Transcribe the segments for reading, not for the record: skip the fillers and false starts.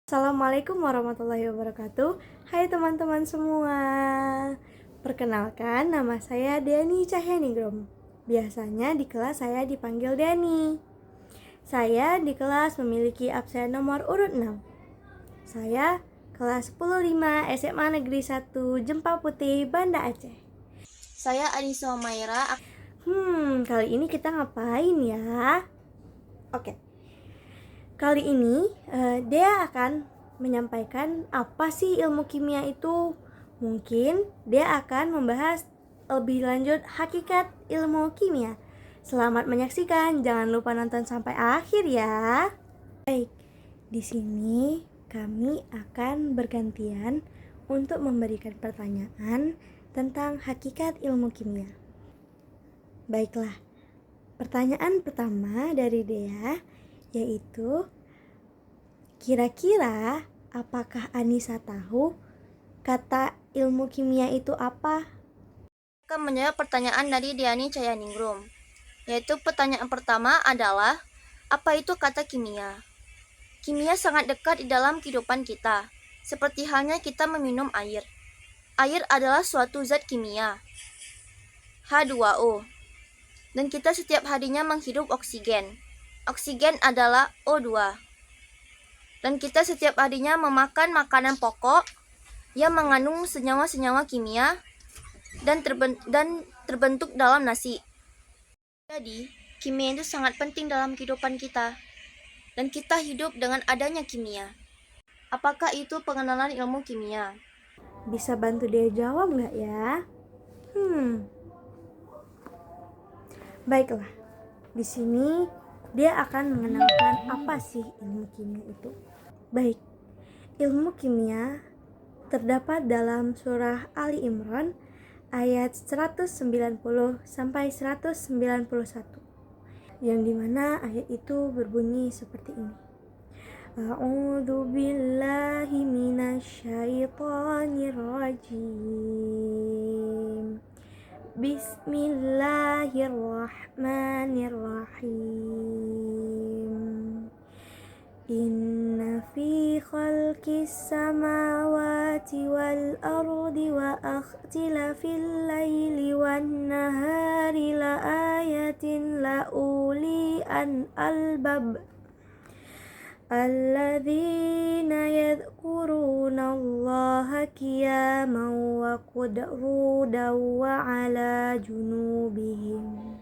Assalamualaikum warahmatullahi wabarakatuh. Hai teman-teman semua. Perkenalkan, nama saya Deni Cahyaningrum. Biasanya di kelas saya dipanggil Deni. Saya di kelas memiliki absen nomor urut 6. Saya kelas 105 SMA Negeri 1 Jempa Putih, Banda Aceh. Saya Anissa Maira. Kali ini kita ngapain ya? Oke. Kali ini dia akan menyampaikan apa sih ilmu kimia itu. Mungkin dia akan membahas lebih lanjut hakikat ilmu kimia. Selamat menyaksikan, jangan lupa nonton sampai akhir ya. Baik, di sini kami akan bergantian untuk memberikan pertanyaan tentang hakikat ilmu kimia. Baiklah, pertanyaan pertama dari Dea yaitu, kira-kira apakah Anissa tahu kata ilmu kimia itu apa? Akan menjawab pertanyaan dari Diani Cahyaningrum. Yaitu pertanyaan pertama adalah, apa itu kata kimia? Kimia sangat dekat di dalam kehidupan kita, seperti halnya kita meminum air. Air adalah suatu zat kimia, H2O, dan kita setiap harinya menghirup oksigen. Oksigen adalah O2. Dan kita setiap harinya memakan makanan pokok yang mengandung senyawa-senyawa kimia dan terbentuk dalam nasi. Jadi, kimia itu sangat penting dalam kehidupan kita. Dan kita hidup dengan adanya kimia. Apakah itu pengenalan ilmu kimia? Bisa bantu dia jawab nggak ya? Baiklah, di sini dia akan mengenalkan apa sih ilmu kimia itu. Baik, ilmu kimia terdapat dalam surah Ali Imran ayat 190 sampai 191, yang dimana ayat itu berbunyi seperti ini. A'udzu billahi minasyaitonir rajim. Bismillahirrahmanirrahim. Inna fi khalqis samawati wal ardi wa ikhtilafil laili wan nahari la ayatin la uli an albab alladzina yadhkuruna Allaha qiyaman wa qu'udan wa 'ala junubihim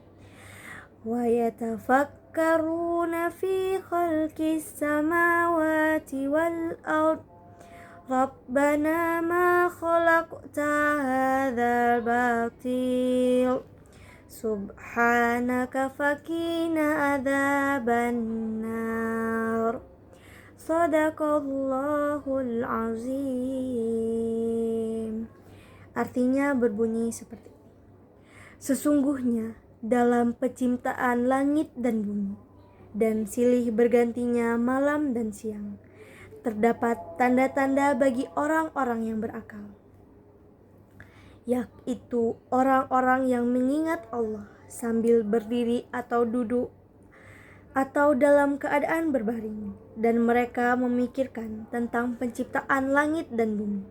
wa yatafakkaruna fi khalqis samawati wal ard Rabbana ma khalaqta hadzal batil subhanaka faqina adzaban nar. Shadaqallahul azim. Artinya berbunyi seperti ini. Sesungguhnya dalam penciptaan langit dan bumi dan silih bergantinya malam dan siang terdapat tanda-tanda bagi orang-orang yang berakal, yaitu orang-orang yang mengingat Allah sambil berdiri atau duduk atau dalam keadaan berbaring, dan mereka memikirkan tentang penciptaan langit dan bumi,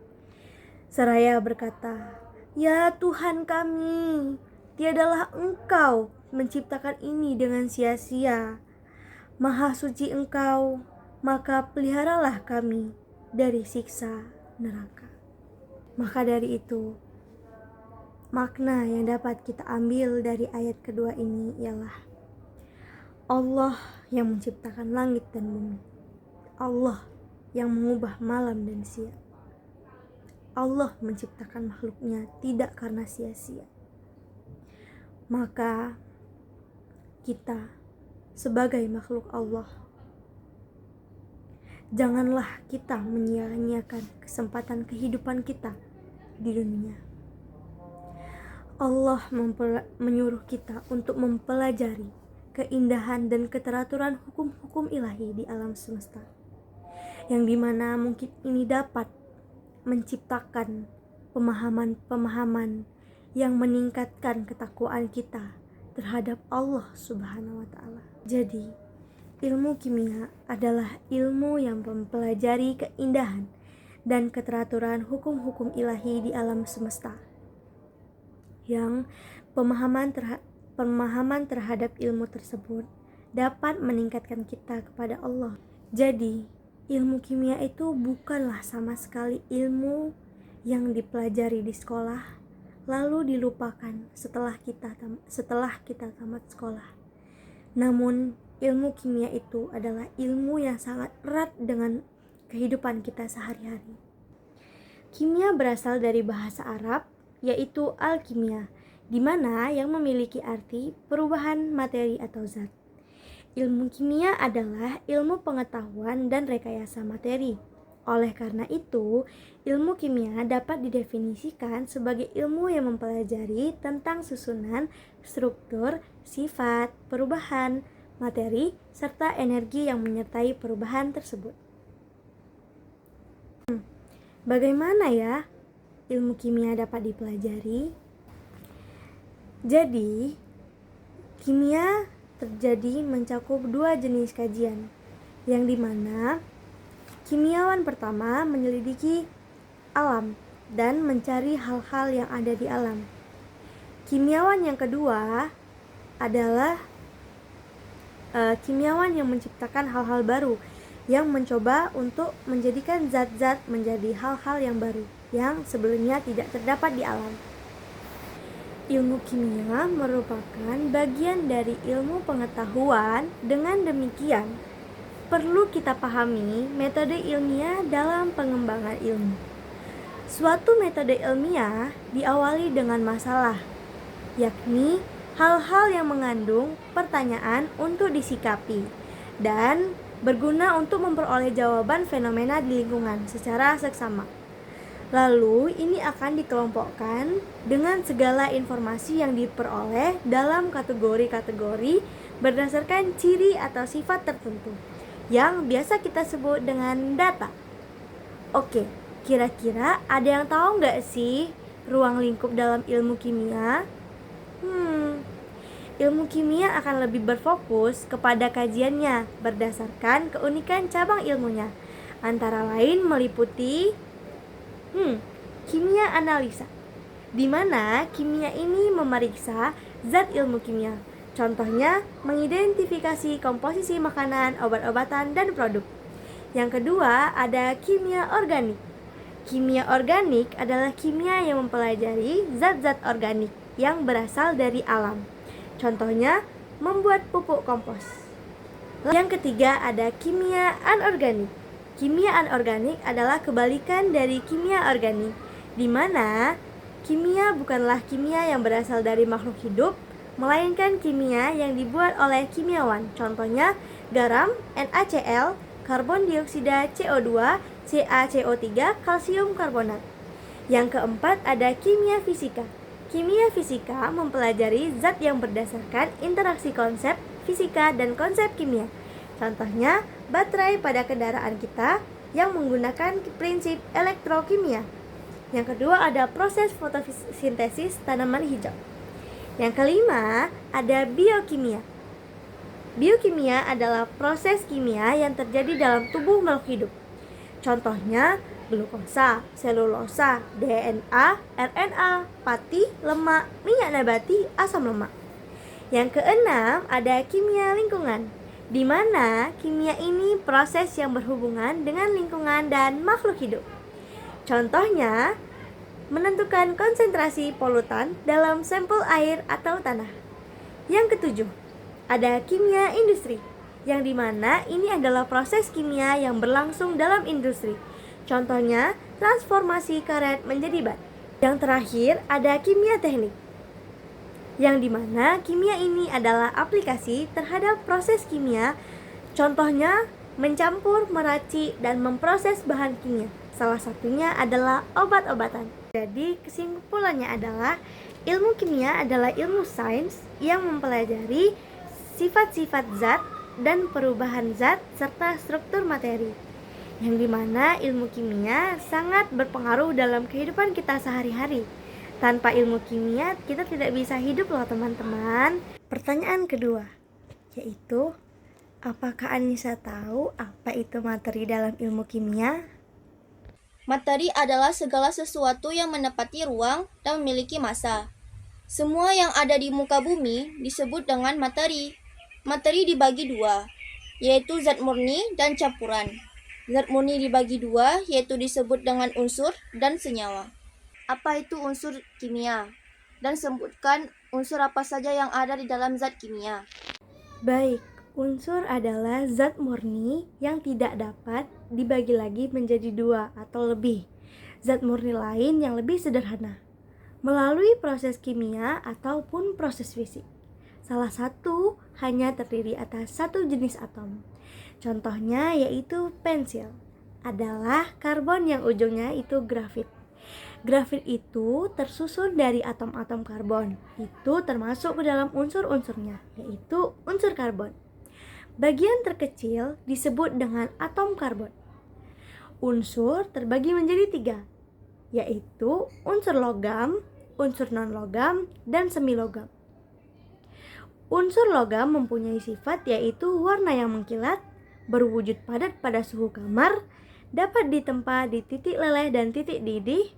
seraya berkata, "Ya Tuhan kami, tiadalah Engkau menciptakan ini dengan sia-sia. Maha suci Engkau, maka peliharalah kami dari siksa neraka." Maka dari itu, makna yang dapat kita ambil dari ayat kedua ini ialah Allah yang menciptakan langit dan bumi. Allah yang mengubah malam dan siang. Allah menciptakan makhluknya tidak karena sia-sia. Maka kita sebagai makhluk Allah, janganlah kita menyia-nyiakan kesempatan kehidupan kita di dunia. Allah menyuruh kita untuk mempelajari keindahan dan keteraturan hukum-hukum ilahi di alam semesta, yang dimana mungkin ini dapat menciptakan pemahaman-pemahaman yang meningkatkan ketakwaan kita terhadap Allah Subhanahu wa Ta'ala. Jadi, ilmu kimia adalah ilmu yang mempelajari keindahan dan keteraturan hukum-hukum ilahi di alam semesta. Yang pemahaman terhadap ilmu tersebut dapat meningkatkan kita kepada Allah. Jadi, ilmu kimia itu bukanlah sama sekali ilmu yang dipelajari di sekolah lalu dilupakan setelah kita tamat sekolah. Namun, ilmu kimia itu adalah ilmu yang sangat erat dengan kehidupan kita sehari-hari. Kimia berasal dari bahasa Arab, yaitu alkimia, di mana yang memiliki arti perubahan materi atau zat. Ilmu kimia adalah ilmu pengetahuan dan rekayasa materi. Oleh karena itu, ilmu kimia dapat didefinisikan sebagai ilmu yang mempelajari tentang susunan, struktur, sifat, perubahan, materi, serta energi yang menyertai perubahan tersebut. Bagaimana ya ilmu kimia dapat dipelajari? Jadi, kimia terjadi mencakup dua jenis kajian, yang dimana kimiawan pertama menyelidiki alam dan mencari hal-hal yang ada di alam. Kimiawan yang kedua adalah kimiawan yang menciptakan hal-hal baru, yang mencoba untuk menjadikan zat-zat menjadi hal-hal yang baru yang sebelumnya tidak terdapat di alam. Ilmu kimia merupakan bagian dari ilmu pengetahuan. Dengan demikian, perlu kita pahami metode ilmiah dalam pengembangan ilmu. Suatu metode ilmiah diawali dengan masalah, yakni hal-hal yang mengandung pertanyaan untuk disikapi dan berguna untuk memperoleh jawaban fenomena di lingkungan secara seksama. Lalu ini akan dikelompokkan dengan segala informasi yang diperoleh dalam kategori-kategori berdasarkan ciri atau sifat tertentu yang biasa kita sebut dengan data. Oke, kira-kira ada yang tahu nggak sih ruang lingkup dalam ilmu kimia? Ilmu kimia akan lebih berfokus kepada kajiannya berdasarkan keunikan cabang ilmunya. Antara lain meliputi kimia analisa, di mana kimia ini memeriksa zat ilmu kimia. Contohnya, mengidentifikasi komposisi makanan, obat-obatan, dan produk. Yang kedua, ada kimia organik. Kimia organik adalah kimia yang mempelajari zat-zat organik yang berasal dari alam. Contohnya, membuat pupuk kompos. Yang ketiga, ada kimia anorganik. Kimia anorganik adalah kebalikan dari kimia organik, di mana kimia bukanlah kimia yang berasal dari makhluk hidup, melainkan kimia yang dibuat oleh kimiawan. Contohnya, garam, NaCl, karbon dioksida CO2, CaCO3, kalsium karbonat. Yang keempat ada kimia fisika. Kimia fisika mempelajari zat yang berdasarkan interaksi konsep fisika dan konsep kimia. Contohnya, baterai pada kendaraan kita yang menggunakan prinsip elektrokimia. Yang kedua ada proses fotosintesis tanaman hijau. Yang kelima ada biokimia. Biokimia adalah proses kimia yang terjadi dalam tubuh makhluk hidup. Contohnya glukosa, selulosa, DNA, RNA, pati, lemak, minyak nabati, asam lemak. Yang keenam ada kimia lingkungan, di mana kimia ini proses yang berhubungan dengan lingkungan dan makhluk hidup. Contohnya, menentukan konsentrasi polutan dalam sampel air atau tanah. Yang ketujuh, ada kimia industri, yang dimana ini adalah proses kimia yang berlangsung dalam industri. Contohnya, transformasi karet menjadi bat. Yang terakhir, ada kimia teknik, yang dimana kimia ini adalah aplikasi terhadap proses kimia. Contohnya, mencampur, meracik, dan memproses bahan kimia. Salah satunya adalah obat-obatan. Jadi kesimpulannya adalah ilmu kimia adalah ilmu sains yang mempelajari sifat-sifat zat dan perubahan zat serta struktur materi, yang dimana ilmu kimia sangat berpengaruh dalam kehidupan kita sehari-hari. Tanpa ilmu kimia kita tidak bisa hidup loh teman-teman. Pertanyaan kedua, yaitu Apakah Anissa tahu apa itu materi dalam ilmu kimia? Materi adalah segala sesuatu yang menepati ruang dan memiliki massa. Semua yang ada di muka bumi disebut dengan materi. Materi dibagi dua, yaitu zat murni dan campuran. Zat murni dibagi dua, yaitu disebut dengan unsur dan senyawa. Apa itu unsur kimia? Dan sebutkan unsur apa saja yang ada di dalam zat kimia. Baik, unsur adalah zat murni yang tidak dapat dibagi lagi menjadi dua atau lebih. Zat murni lain yang lebih sederhana, melalui proses kimia ataupun proses fisik. Salah satu hanya terdiri atas satu jenis atom. Contohnya yaitu pensil, adalah karbon yang ujungnya itu grafit. Grafit itu tersusun dari atom-atom karbon. Itu termasuk ke dalam unsur-unsurnya, yaitu unsur karbon. Bagian terkecil disebut dengan atom karbon. Unsur terbagi menjadi 3, yaitu unsur logam, unsur non-logam, dan semi-logam. Unsur logam mempunyai sifat yaitu warna yang mengkilat, berwujud padat pada suhu kamar, dapat ditempa di titik leleh dan titik didih,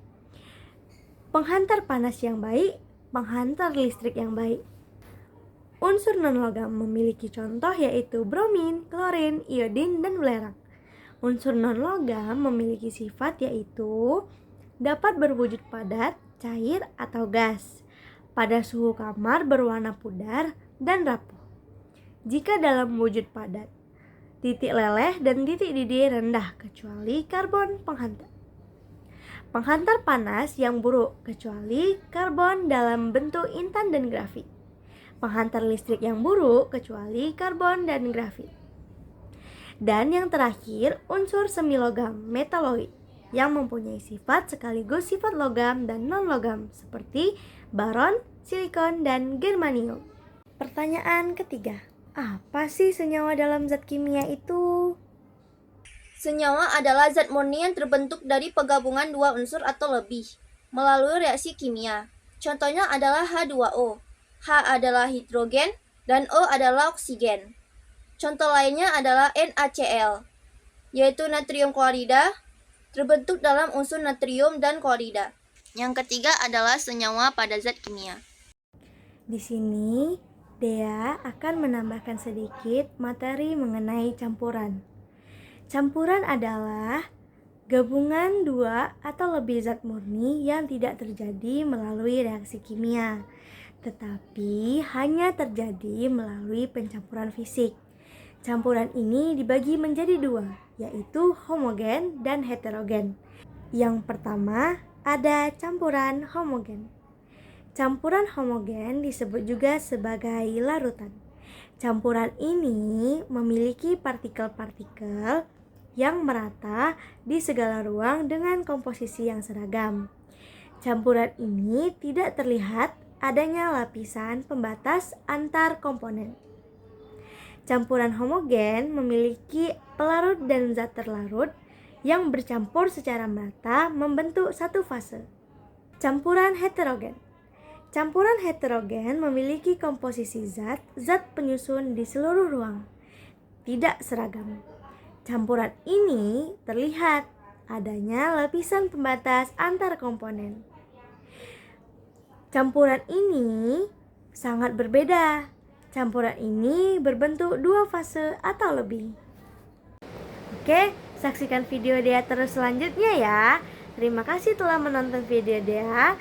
penghantar panas yang baik, penghantar listrik yang baik. Unsur non-logam memiliki contoh yaitu bromin, klorin, iodin, dan belerang. Unsur non-logam memiliki sifat yaitu dapat berwujud padat, cair, atau gas, pada suhu kamar berwarna pudar dan rapuh. Jika dalam wujud padat, titik leleh dan titik didih rendah kecuali karbon penghantar. Penghantar panas yang buruk kecuali karbon dalam bentuk intan dan grafit. Penghantar listrik yang buruk kecuali karbon dan grafit. Dan yang terakhir, unsur semilogam, metaloid, yang mempunyai sifat sekaligus sifat logam dan non-logam seperti baron, silikon, dan germanium. Pertanyaan ketiga, apa sih senyawa dalam zat kimia itu? Senyawa adalah zat murni yang terbentuk dari penggabungan dua unsur atau lebih melalui reaksi kimia. Contohnya adalah H2O. H adalah hidrogen dan O adalah oksigen. Contoh lainnya adalah NaCl, yaitu natrium klorida, terbentuk dalam unsur natrium dan klorida. Yang ketiga adalah senyawa pada zat kimia. Di sini, Dea akan menambahkan sedikit materi mengenai campuran. Campuran adalah gabungan dua atau lebih zat murni yang tidak terjadi melalui reaksi kimia, tetapi hanya terjadi melalui pencampuran fisik. Campuran ini dibagi menjadi dua, yaitu homogen dan heterogen. Yang pertama ada campuran homogen. Campuran homogen disebut juga sebagai larutan. Campuran ini memiliki partikel-partikel yang merata di segala ruang dengan komposisi yang seragam. Campuran ini tidak terlihat adanya lapisan pembatas antar komponen. Campuran homogen memiliki pelarut dan zat terlarut yang bercampur secara merata membentuk satu fase. Campuran heterogen. Campuran heterogen memiliki komposisi zat penyusun di seluruh ruang, tidak seragam. Campuran ini terlihat adanya lapisan pembatas antar komponen. Campuran ini sangat berbeda. Campuran ini berbentuk dua fase atau lebih. Oke, saksikan video Dea terus selanjutnya ya. Terima kasih telah menonton video Dea.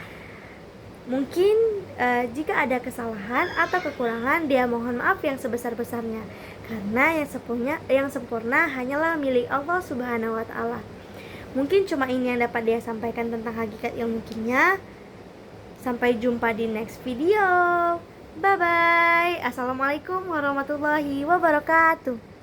Mungkin jika ada kesalahan atau kekurangan, Dea mohon maaf yang sebesar-besarnya, karena yang sempurna hanyalah milik Allah Subhanahu wa Ta'ala. Mungkin cuma ini yang dapat Dea sampaikan tentang hakikat ilmu kimia. Sampai jumpa di next video. Bye bye. Assalamualaikum warahmatullahi wabarakatuh.